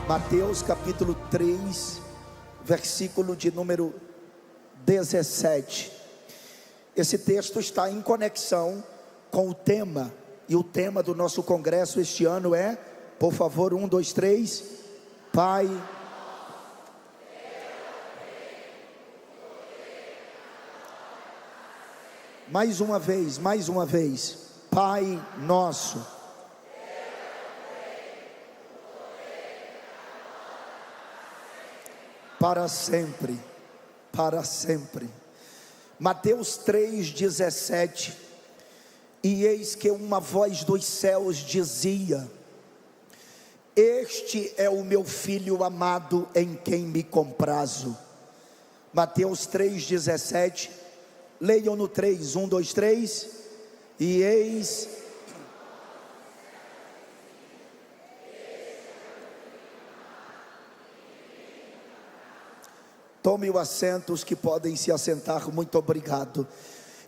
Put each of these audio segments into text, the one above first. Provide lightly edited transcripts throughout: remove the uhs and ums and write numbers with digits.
Mateus capítulo 3, versículo de número 17. Esse texto está em conexão com o tema, e o tema do nosso congresso este ano é, por favor, 1, 2, 3, Pai. Mais uma vez, Pai nosso. Para sempre, para sempre. Mateus 3,17. E eis que uma voz dos céus dizia: Este é o meu filho amado, em quem me comprazo. Mateus 3,17. Leiam no 3, 1, 2, 3. E eis... Tome o assento, os que podem se assentar, muito obrigado.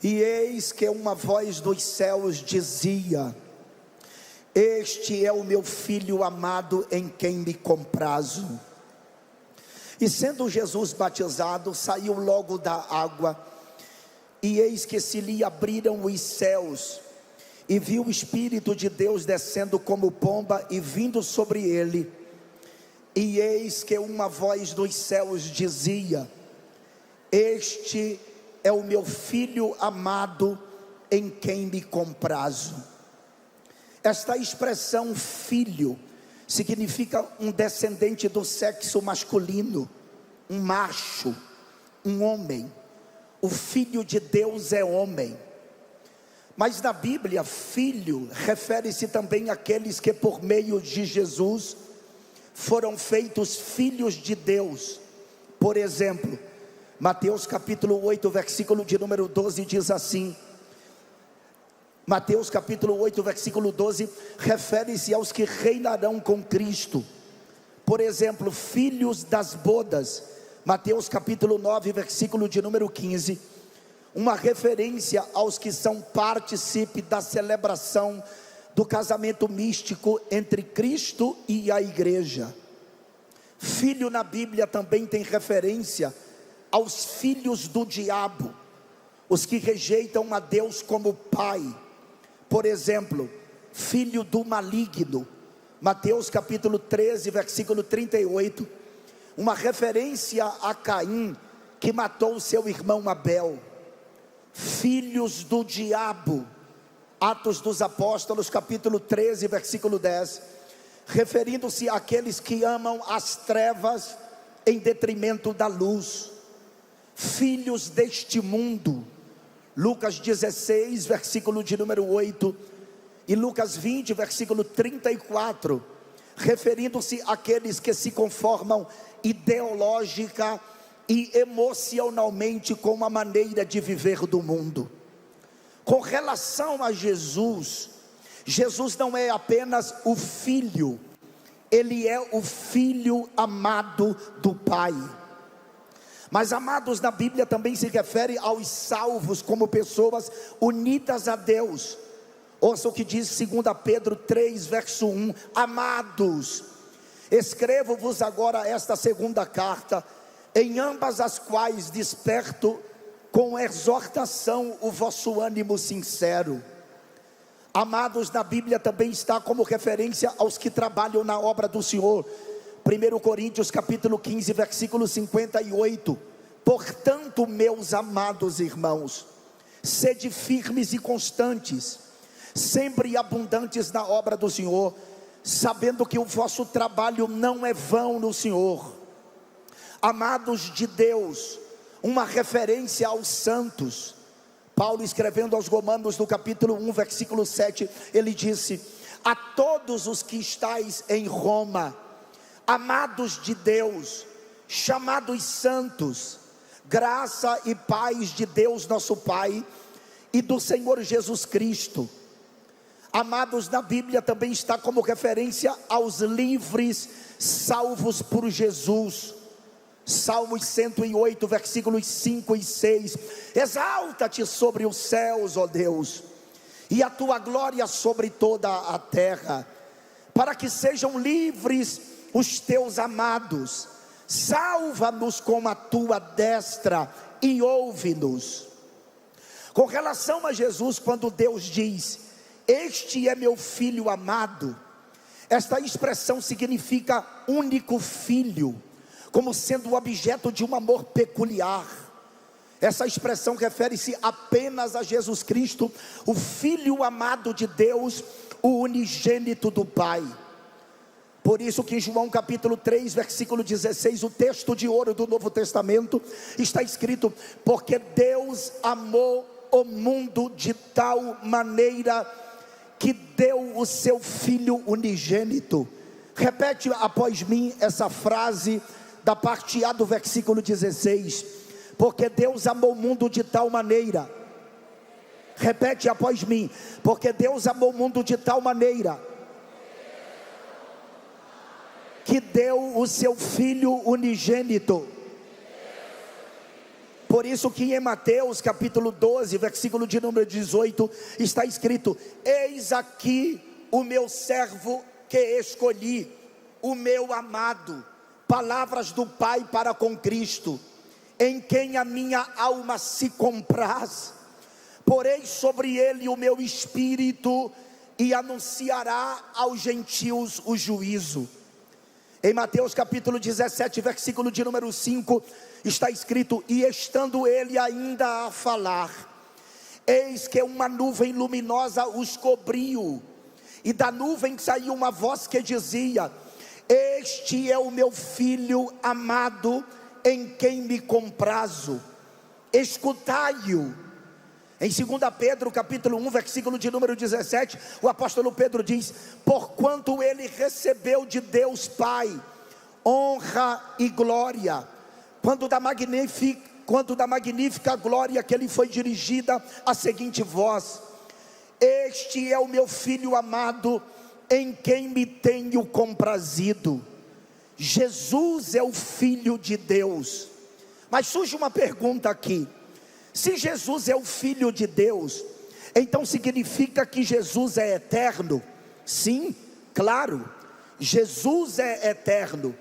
E eis que uma voz dos céus dizia: Este é o meu filho amado, em quem me comprazo. E sendo Jesus batizado, saiu logo da água, e eis que se lhe abriram os céus, e viu o Espírito de Deus descendo como pomba e vindo sobre ele. E eis que uma voz dos céus dizia: Este é o meu filho amado, em quem me comprazo. Esta expressão filho significa um descendente do sexo masculino, um macho, um homem. O filho de Deus é homem. Mas na Bíblia, filho refere-se também àqueles que por meio de Jesus foram feitos filhos de Deus. Por exemplo, Mateus capítulo 8, versículo de número 12 diz assim. Mateus capítulo 8, versículo 12 refere-se aos que reinarão com Cristo. Por exemplo, filhos das bodas. Mateus capítulo 9, versículo de número 15, uma referência aos que são partícipe da celebração do casamento místico entre Cristo e a igreja. Filho na Bíblia também tem referência aos filhos do diabo, os que rejeitam a Deus como pai. Por exemplo, filho do maligno. Mateus capítulo 13, versículo 38, uma referência a Caim, que matou seu irmão Abel. Filhos do diabo. Atos dos Apóstolos capítulo 13, versículo 10, referindo-se àqueles que amam as trevas em detrimento da luz. Filhos deste mundo. Lucas 16, versículo de número 8, e Lucas 20, versículo 34, referindo-se àqueles que se conformam ideológica e emocionalmente com a maneira de viver do mundo. Com relação a Jesus, Jesus não é apenas o Filho, Ele é o Filho amado do Pai. Mas amados na Bíblia também se refere aos salvos como pessoas unidas a Deus. Ouça o que diz 2 Pedro 3, verso 1, amados, escrevo-vos agora esta segunda carta, em ambas as quais desperto com exortação o vosso ânimo sincero. Amados, na Bíblia também está como referência aos que trabalham na obra do Senhor. 1 Coríntios capítulo 15, versículo 58. Portanto, meus amados irmãos, sede firmes e constantes, sempre abundantes na obra do Senhor, sabendo que o vosso trabalho não é vão no Senhor. Amados de Deus, uma referência aos santos. Paulo, escrevendo aos Romanos no capítulo 1, versículo 7, ele disse: a todos os que estáis em Roma, amados de Deus, chamados santos, graça e paz de Deus nosso Pai e do Senhor Jesus Cristo. Amados, na Bíblia também está como referência aos livres salvos por Jesus. Salmos 108, versículos 5 e 6, exalta-te sobre os céus, ó Deus, e a tua glória sobre toda a terra, para que sejam livres os teus amados, salva-nos com a tua destra e ouve-nos. Com relação a Jesus, quando Deus diz: este é meu filho amado, esta expressão significa único filho, como sendo objeto de um amor peculiar. Essa expressão refere-se apenas a Jesus Cristo, o Filho amado de Deus, o unigênito do Pai. Por isso que em João capítulo 3, versículo 16, o texto de ouro do Novo Testamento, está escrito: porque Deus amou o mundo de tal maneira que deu o seu Filho unigênito. Repete após mim essa frase da parte A do versículo 16: porque Deus amou o mundo de tal maneira. Repete após mim: porque Deus amou o mundo de tal maneira que deu o seu Filho unigênito. Por isso que em Mateus capítulo 12, versículo de número 18, está escrito: eis aqui o meu servo que escolhi, o meu amado. Palavras do Pai para com Cristo, em quem a minha alma se compraz. Porei sobre ele o meu espírito, e anunciará aos gentios o juízo. Em Mateus capítulo 17, versículo de número 5, está escrito: e estando ele ainda a falar, eis que uma nuvem luminosa os cobriu, e da nuvem saiu uma voz que dizia: este é o meu filho amado, em quem me comprazo, escutai-o. Em 2 Pedro capítulo 1, versículo de número 17, o apóstolo Pedro diz: porquanto ele recebeu de Deus Pai honra e glória, quando da magnífica glória que lhe foi dirigida a seguinte voz: este é o meu filho amado, em quem me tenho comprazido. Jesus é o Filho de Deus. Mas surge uma pergunta aqui: se Jesus é o Filho de Deus, então significa que Jesus é eterno? Sim, claro, Jesus é eterno.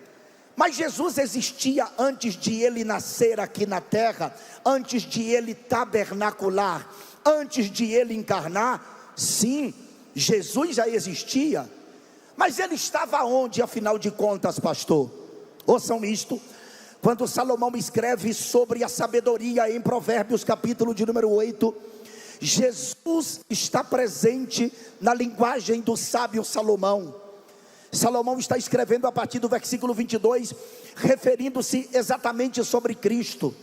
Mas Jesus existia antes de ele nascer aqui na terra, antes de ele tabernacular, antes de ele encarnar? Sim, Jesus já existia. Mas ele estava onde, afinal de contas, pastor? Ouçam isto. Quando Salomão escreve sobre a sabedoria em Provérbios capítulo de número 8, Jesus está presente na linguagem do sábio Salomão. Salomão está escrevendo a partir do versículo 22, referindo-se exatamente sobre Cristo.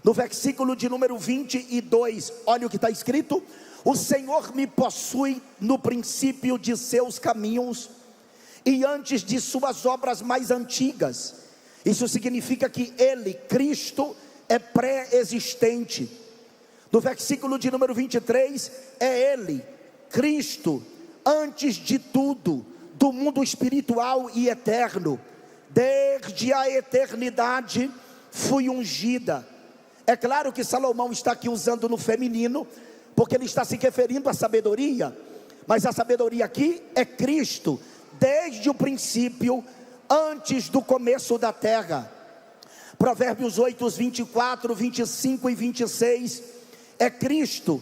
No versículo de número 22, olha o que está escrito: o Senhor me possui no princípio de seus caminhos, e antes de suas obras mais antigas. Isso significa que ele, Cristo, é pré-existente. No versículo de número 23, é ele, Cristo, antes de tudo, do mundo espiritual e eterno. Desde a eternidade fui ungida. É claro que Salomão está aqui usando no feminino, porque ele está se referindo à sabedoria, mas a sabedoria aqui é Cristo, desde o princípio, antes do começo da terra. Provérbios 8, 24, 25 e 26, é Cristo,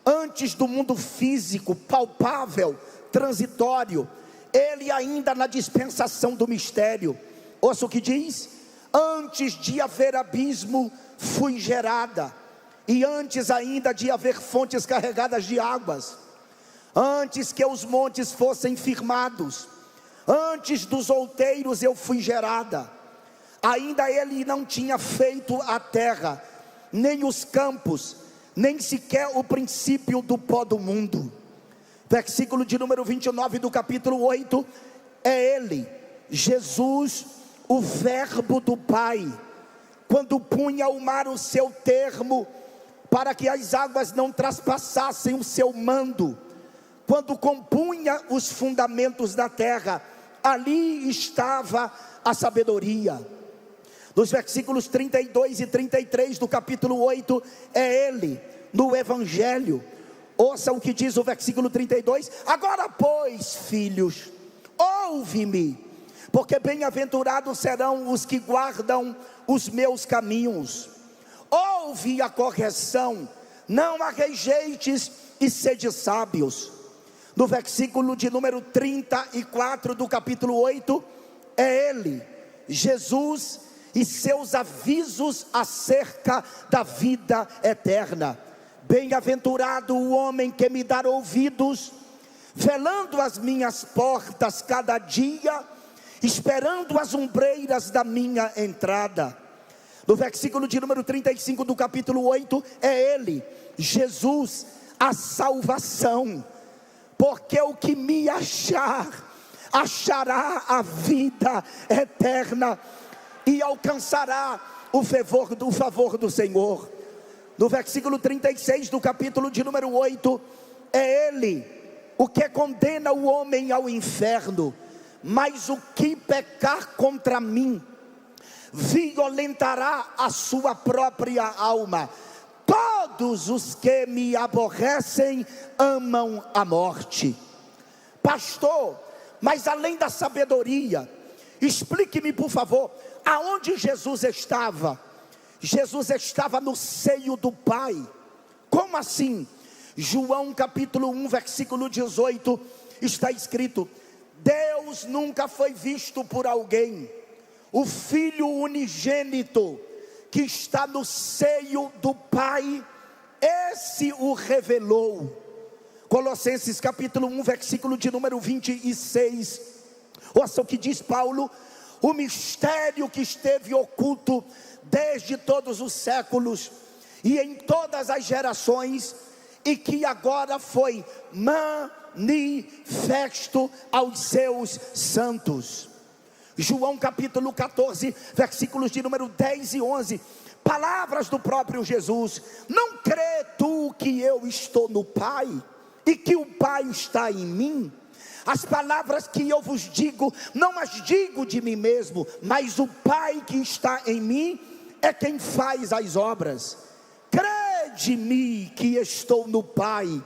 antes do mundo físico, palpável, transitório, ele ainda na dispensação do mistério. Ouça o que diz: antes de haver abismo, fui gerada, e antes ainda de haver fontes carregadas de águas, antes que os montes fossem firmados, antes dos outeiros eu fui gerada. Ainda ele não tinha feito a terra, nem os campos, nem sequer o princípio do pó do mundo. Versículo de número 29 do capítulo 8, é ele, Jesus, o verbo do Pai, quando punha ao mar o seu termo, para que as águas não traspassassem o seu mando, quando compunha os fundamentos da terra, ali estava a sabedoria. Nos versículos 32 e 33 do capítulo 8, é ele, no Evangelho. Ouça o que diz o versículo 32: agora pois, filhos, ouve-me, porque bem-aventurados serão os que guardam os meus caminhos. Ouve a correção, não a rejeites e sede sábios. No versículo de número 34 do capítulo 8, é ele, Jesus, e seus avisos acerca da vida eterna. Bem-aventurado o homem que me dá ouvidos, velando as minhas portas cada dia, esperando as ombreiras da minha entrada. No versículo de número 35 do capítulo 8, é ele, Jesus, a salvação. Porque o que me achar, achará a vida eterna e alcançará o favor do Senhor. No versículo 36 do capítulo de número 8, é ele o que condena o homem ao inferno, mas o que pecar contra mim, violentará a sua própria alma. Todos os que me aborrecem amam a morte. Pastor, mas além da sabedoria, explique-me por favor, aonde Jesus estava? Jesus estava no seio do Pai. Como assim? João capítulo 1, versículo 18, está escrito: Deus nunca foi visto por alguém, o Filho unigênito que está no seio do Pai, esse o revelou. Colossenses capítulo 1, versículo de número 26, ouça o que diz Paulo: o mistério que esteve oculto desde todos os séculos e em todas as gerações, e que agora foi manifesto aos seus santos. João capítulo 14, versículos de número 10 e 11, palavras do próprio Jesus: não crê tu que eu estou no Pai, e que o Pai está em mim? As palavras que eu vos digo, não as digo de mim mesmo, mas o Pai que está em mim, é quem faz as obras. Crede-me que estou no Pai,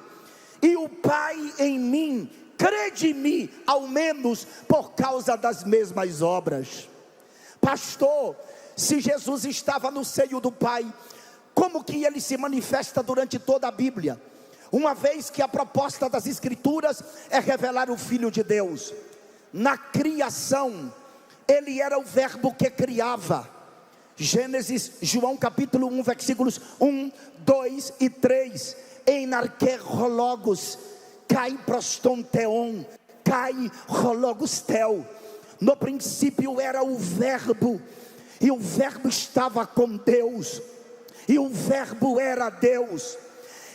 e o Pai em mim. Crede-me, ao menos por causa das mesmas obras. Pastor, se Jesus estava no seio do Pai, como que ele se manifesta durante toda a Bíblia? Uma vez que a proposta das Escrituras é revelar o Filho de Deus. Na criação, ele era o verbo que criava. João capítulo 1, versículos 1, 2 e 3. Em arquerologos, Kai proston theon, Kai rologos tel. No princípio era o verbo, e o verbo estava com Deus, e o verbo era Deus.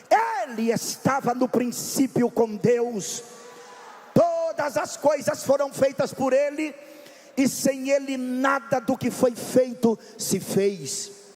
Ele estava no princípio com Deus. Todas as coisas foram feitas por ele, e sem ele nada do que foi feito se fez.